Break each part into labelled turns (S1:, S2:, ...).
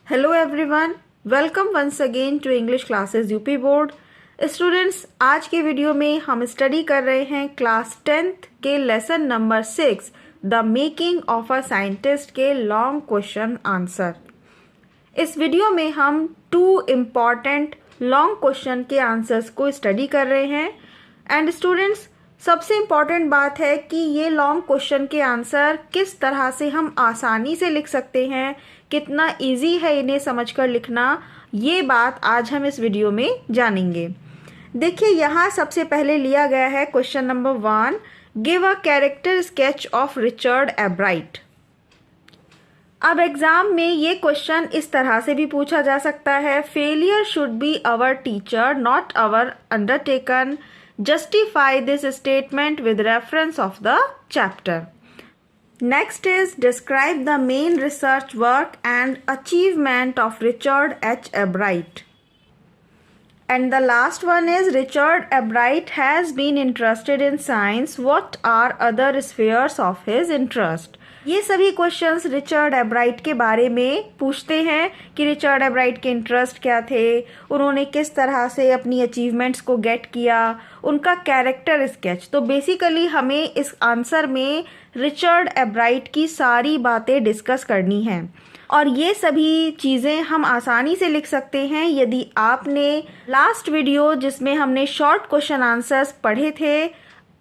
S1: Hello everyone, welcome once again to English classes UP board. Students, आज के video में हम स्टडी कर रहे हैं क्लास 10th के lesson number 6 the making of a scientist के लॉन्ग क्वेश्चन आंसर। इस वीडियो में हम 2 इम्पॉर्टेंट लॉन्ग क्वेश्चन के आंसर्स को स्टडी कर रहे हैं। एंड स्टूडेंट्स, सबसे इम्पॉर्टेंट बात है कि ये लॉन्ग क्वेश्चन के आंसर किस तरह से हम आसानी से लिख सकते हैं, कितना इजी है इन्हें समझकर लिखना, ये बात आज हम इस वीडियो में जानेंगे। देखिए, यहाँ सबसे पहले लिया गया है question number 1, give a character sketch of Richard एब्राइट। अब एग्जाम में ये क्वेश्चन इस तरह से भी पूछा जा सकता है, failure should be our teacher not our undertaken, justify this statement with reference of the chapter. Next is describe the main research work and achievement of Richard H. Albright. And the last one is Richard Albright has been interested in science. What are other spheres of his interest? ये सभी questions Richard एब्राइट के बारे में पूछते हैं कि Richard एब्राइट के interest क्या थे, उन्होंने किस तरह से अपनी अचीवमेंट्स को गेट किया, उनका कैरेक्टर स्केच। तो बेसिकली हमें इस आंसर में रिचर्ड एब्राइट की सारी बातें डिस्कस करनी हैं और ये सभी चीज़ें हम आसानी से लिख सकते हैं यदि आपने लास्ट वीडियो जिसमें हमने शॉर्ट क्वेश्चन आंसर्स पढ़े थे,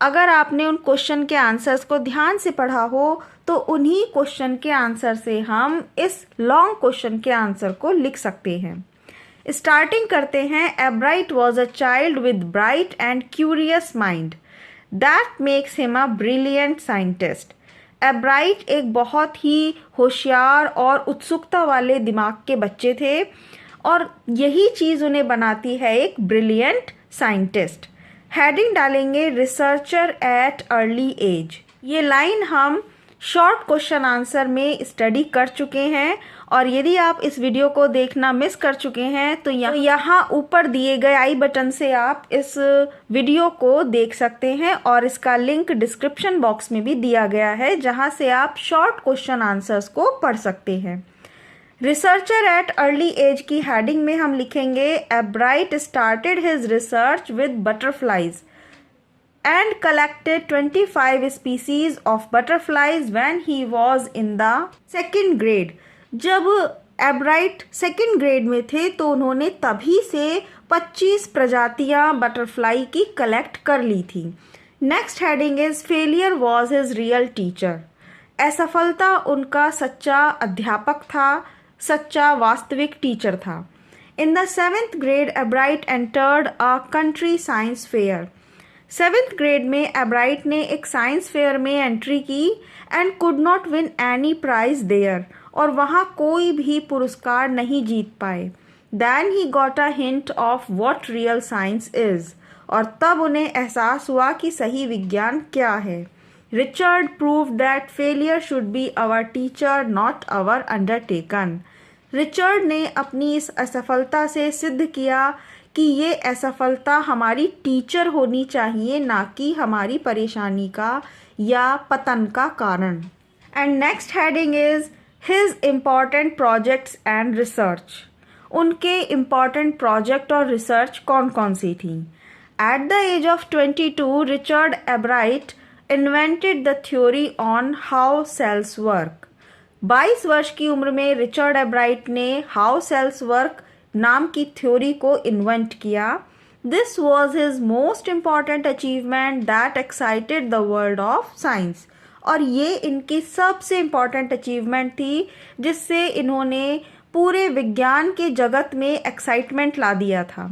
S1: अगर आपने उन क्वेश्चन के आंसर्स को ध्यान से पढ़ा हो तो उन्हीं क्वेश्चन के आंसर से हम इस लॉन्ग क्वेश्चन के आंसर को लिख सकते हैं। स्टार्टिंग करते हैं। एब्राइट was a child with bright and curious mind that makes him a brilliant scientist. एब्राइट एक बहुत ही होशियार और उत्सुकता वाले दिमाग के बच्चे थे और यही चीज़ उन्हें बनाती है एक ब्रिलियंट साइंटिस्ट। हेडिंग डालेंगे रिसर्चर एट अर्ली एज। ये लाइन हम शॉर्ट क्वेश्चन आंसर में स्टडी कर चुके हैं और यदि आप इस वीडियो को देखना मिस कर चुके हैं तो यहाँ ऊपर दिए गए आई बटन से आप इस वीडियो को देख सकते हैं और इसका लिंक डिस्क्रिप्शन बॉक्स में भी दिया गया है जहाँ से आप शॉर्ट क्वेश्चन आंसर्स को पढ़ सकते हैं। रिसर्चर एट अर्ली एज की हेडिंग में हम लिखेंगे एब्राइट started his research with butterflies and collected 25 species of butterflies when he was in the second grade. जब एब्राइट सेकेंड ग्रेड में थे तो उन्होंने तभी से 25 प्रजातियां बटरफ्लाई की कलेक्ट कर ली थी। Next heading is failure was his real teacher. असफलता उनका सच्चा अध्यापक था, सच्चा वास्तविक टीचर था। In the 7th grade Ebright entered a country science fair. 7th grade में एब्राइट ने एक साइंस फेयर में एंट्री की and could not win any prize there, और वहाँ कोई भी पुरस्कार नहीं जीत पाए। Then he got a hint of what real science is, और तब उन्हें एहसास हुआ कि सही विज्ञान क्या है। Richard prove that failure should be our teacher not our undertaker. Richard ने अपनी इस असफलता से सिद्ध किया कि ये असफलता हमारी टीचर होनी चाहिए, ना कि हमारी परेशानी का या पतन का कारण। And next heading is his important projects and research. उनके इम्पॉर्टेंट प्रोजेक्ट और रिसर्च कौन कौन सी थी। At the age of 22 Richard Ebright invented the theory on how cells work. 22 वर्ष की उम्र में रिचर्ड एब्राइट ने हाउ सेल्स वर्क नाम की थ्योरी को इन्वेंट किया। This was his most important achievement that excited the world of science. और ये इनकी सबसे इम्पॉर्टेंट अचीवमेंट थी जिससे इन्होंने पूरे विज्ञान के जगत में एक्साइटमेंट ला दिया था।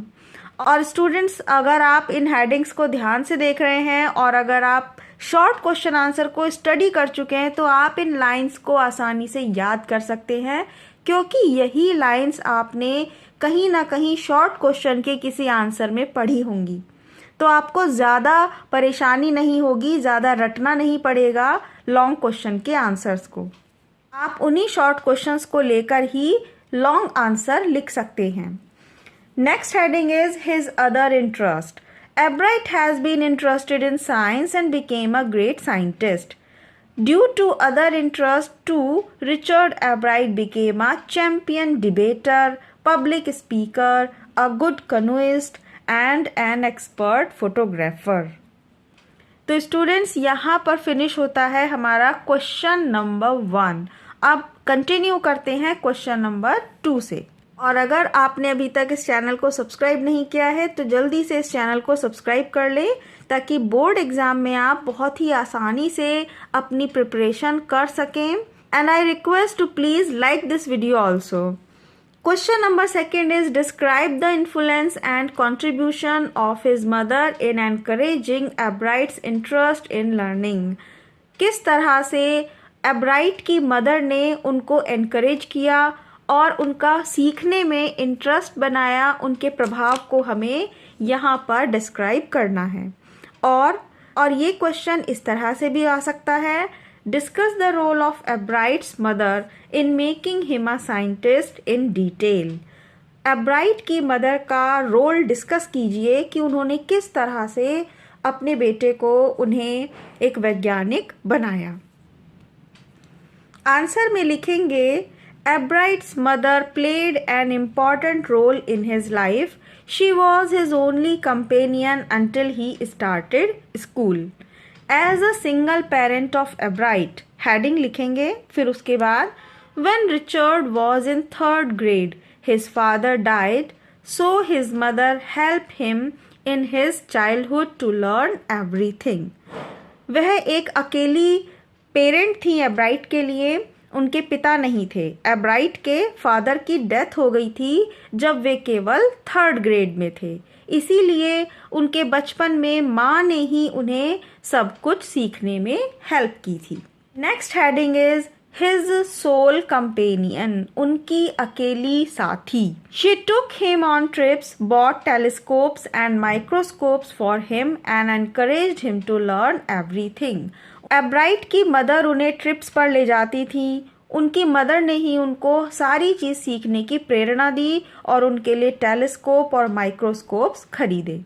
S1: और स्टूडेंट्स, अगर आप इन हेडिंग्स को ध्यान से देख रहे हैं और अगर आप शॉर्ट क्वेश्चन आंसर को स्टडी कर चुके हैं तो आप इन लाइंस को आसानी से याद कर सकते हैं, क्योंकि यही लाइंस आपने कहीं ना कहीं शॉर्ट क्वेश्चन के किसी आंसर में पढ़ी होंगी। तो आपको ज़्यादा परेशानी नहीं होगी, ज़्यादा रटना नहीं पड़ेगा लॉन्ग क्वेश्चन के आंसर्स को। आप उन्हीं शॉर्ट क्वेश्चंस को लेकर ही लॉन्ग आंसर लिख सकते हैं। Next heading is his other interest. Ebright has been interested in science and became a great scientist. Due to other interests too, Richard Albright became a champion debater, public speaker, a good canoeist and an expert photographer. तो students यहाँ पर finish होता है हमारा question number 1। अब continue करते हैं question number 2 से। और अगर आपने अभी तक इस चैनल को सब्सक्राइब नहीं किया है तो जल्दी से इस चैनल को सब्सक्राइब कर लें ताकि बोर्ड एग्ज़ाम में आप बहुत ही आसानी से अपनी प्रिपरेशन कर सकें। And I request to please like this video also. Question number 2 is describe the influence and contribution of his mother in encouraging Albright's interest in learning. किस तरह से एब्राइट की मदर ने उनको एनकरेज किया और उनका सीखने में इंटरेस्ट बनाया, उनके प्रभाव को हमें यहाँ पर डिस्क्राइब करना है। और ये क्वेश्चन इस तरह से भी आ सकता है, discuss the role of Ebright's mother in making him a scientist in detail. Ebright की मदर का रोल डिस्कस कीजिए कि उन्होंने किस तरह से अपने बेटे को उन्हें एक वैज्ञानिक बनाया। आंसर में लिखेंगे Albright's mother played an important role in his life. She was his only companion until he started school. As a single parent of Albright, heading लिखेंगे, फिर उसके बाद when Richard was in 3rd grade, his father died, so his mother helped him in his childhood to learn everything. वह एक अकेली parent थी एब्राइट के लिए, उनके पिता नहीं थे। एब्राइट के फादर की डेथ हो गई थी जब वे केवल 3rd ग्रेड में थे, इसीलिए उनके बचपन में माँ ने ही उन्हें सब कुछ सीखने में हेल्प की थी। Next heading is his soul companion, उनकी अकेली साथी। She took him on trips, bought telescopes and microscopes for him and encouraged him to learn everything. Ebright की मदर उन्हें ट्रिप्स पर ले जाती थी, उनकी मदर ने ही उनको सारी चीज़ सीखने की प्रेरणा दी और उनके लिए टेलीस्कोप और माइक्रोस्कोप्स खरीदे।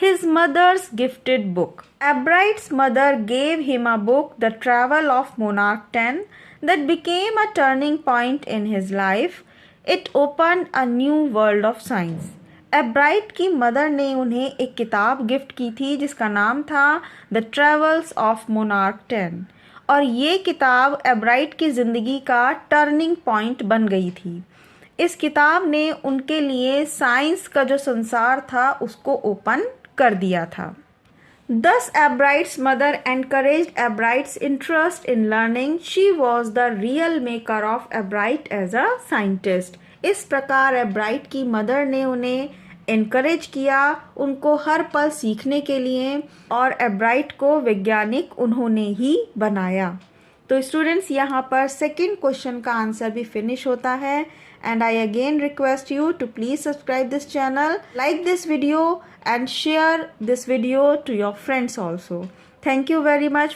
S1: His mother's gifted book. Albright's mother gave him a book, The Travel of Monarch 10, that became a turning point in his life. It opened a new world of science. एब्राइट की mother ने उन्हें एक किताब gift की थी जिसका नाम था द ट्रेवल्स ऑफ मोनार्क 10, और ये किताब एब्राइट की ज़िंदगी का टर्निंग पॉइंट बन गई थी। इस किताब ने उनके लिए साइंस का जो संसार था उसको ओपन कर दिया था। Thus Albright's mother encouraged Albright's interest in learning. She was the real maker of Albright as a scientist. इस प्रकार एब्राइट की मदर ने उन्हें एनकरेज किया, उनको हर पल सीखने के लिए, और एब्राइट को वैज्ञानिक उन्होंने ही बनाया। तो स्टूडेंट्स यहाँ पर सेकंड क्वेश्चन का आंसर भी फिनिश होता है। And I again request you to please subscribe this channel, like this video and share this video to your friends also. Thank you very much for